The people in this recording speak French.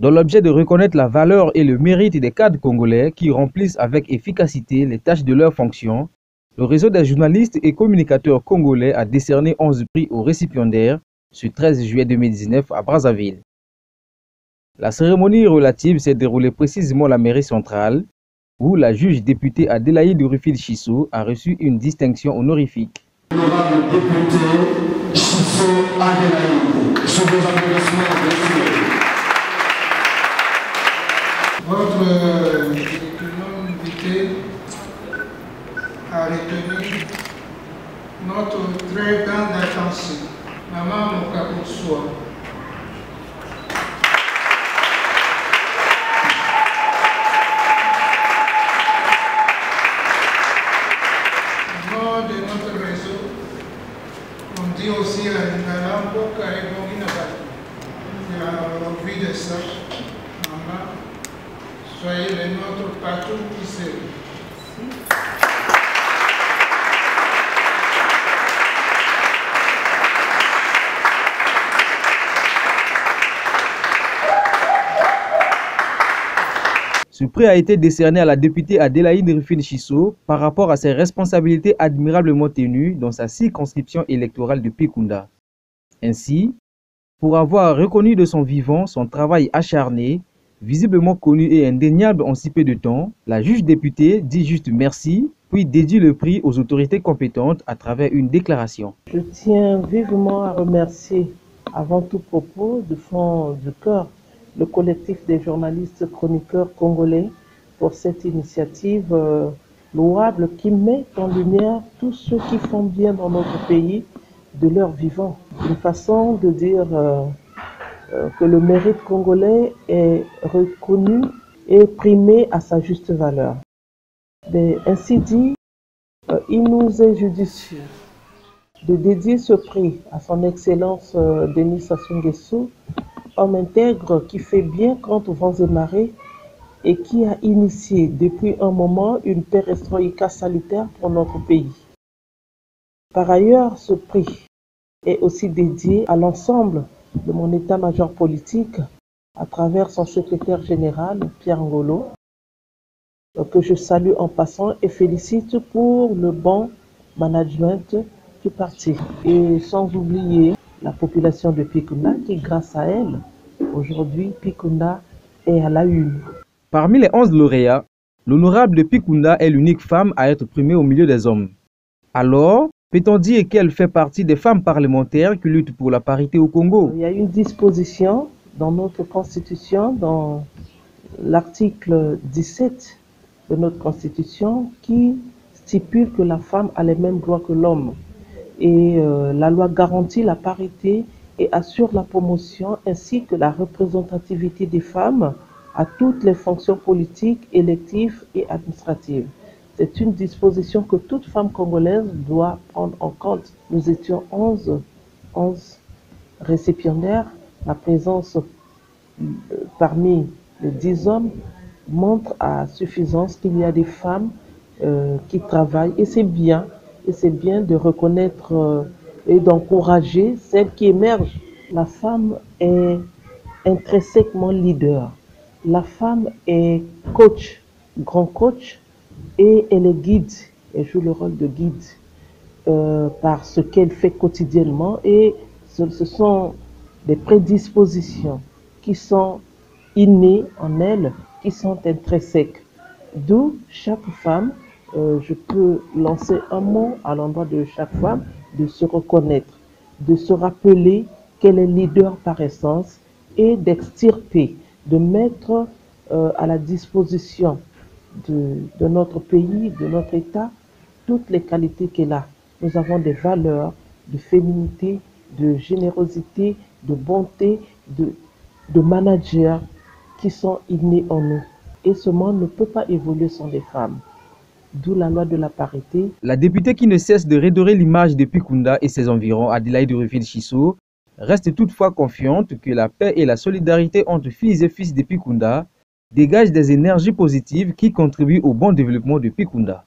Dans l'objet de reconnaître la valeur et le mérite des cadres congolais qui remplissent avec efficacité les tâches de leurs fonctions, le réseau des journalistes et communicateurs congolais a décerné 11 prix aux récipiendaires ce 13 juillet 2019 à Brazzaville. La cérémonie relative s'est déroulée précisément à la mairie centrale, où la juge députée Adélaïde Rufil Chisso a reçu une distinction honorifique. L'honorable député Chisso Adélaïde, sous vos applaudissements, merci. Votre invité a retenu notre très grande attention. Maman Mokakoutsoua. Au nom de notre réseau, on dit aussi à Ngalambo Karebongi Nabati. Il a envie de ça. Maman, soyez le nôtre partout qui sait. Ce prix a été décerné à la députée Adélaïde Rufil Chisso par rapport à ses responsabilités admirablement tenues dans sa circonscription électorale de Pikunda. Ainsi, pour avoir reconnu de son vivant son travail acharné, visiblement connu et indéniable en si peu de temps, la juge députée dit juste merci, puis dédie le prix aux autorités compétentes à travers une déclaration. Je tiens vivement à remercier, avant tout propos, du fond du cœur, le collectif des journalistes chroniqueurs congolais pour cette initiative louable qui met en lumière tous ceux qui font bien dans notre pays de leur vivant. Une façon de dire que le mérite congolais est reconnu et primé à sa juste valeur. Mais ainsi dit, il nous est judicieux de dédier ce prix à son Excellence Denis Sassou Nguesso, homme intègre qui fait bien contre vents et marées et qui a initié depuis un moment une perestroïka salutaire pour notre pays. Par ailleurs, ce prix est aussi dédié à l'ensemble de mon état-major politique à travers son secrétaire général, Pierre Ngolo, que je salue en passant et félicite pour le bon management du parti. Et sans oublier la population de Pikunda qui, grâce à elle, aujourd'hui, Pikunda est à la une. Parmi les 11 lauréats, l'honorable de Pikunda est l'unique femme à être primée au milieu des hommes. Alors, peut-on dire qu'elle fait partie des femmes parlementaires qui luttent pour la parité au Congo? Il y a une disposition dans notre constitution, dans l'article 17 de notre constitution, qui stipule que la femme a les mêmes droits que l'homme. Et la loi garantit la parité et assure la promotion ainsi que la représentativité des femmes à toutes les fonctions politiques, électives et administratives. C'est une disposition que toute femme congolaise doit prendre en compte. Nous étions 11 récipiendaires. La présence parmi les 10 hommes montre à suffisance qu'il y a des femmes qui travaillent et c'est bien. Et c'est bien de reconnaître et d'encourager celles qui émergent. La femme est intrinsèquement leader. La femme est coach, grand coach, et elle est guide. Elle joue le rôle de guide par ce qu'elle fait quotidiennement. Et ce sont des prédispositions qui sont innées en elle, qui sont intrinsèques. D'où chaque femme, je peux lancer un mot à l'endroit de chaque femme, de se reconnaître, de se rappeler qu'elle est leader par essence et d'extirper, de mettre à la disposition de notre pays, de notre État, toutes les qualités qu'elle a. Nous avons des valeurs de féminité, de générosité, de bonté, de manager qui sont innées en nous. Et ce monde ne peut pas évoluer sans des femmes. D'où la loi de la parité. La députée qui ne cesse de redorer l'image de Pikunda et ses environs, Adélaïde Rufil Chisso, reste toutefois confiante que la paix et la solidarité entre filles et fils de Pikunda dégagent des énergies positives qui contribuent au bon développement de Pikunda.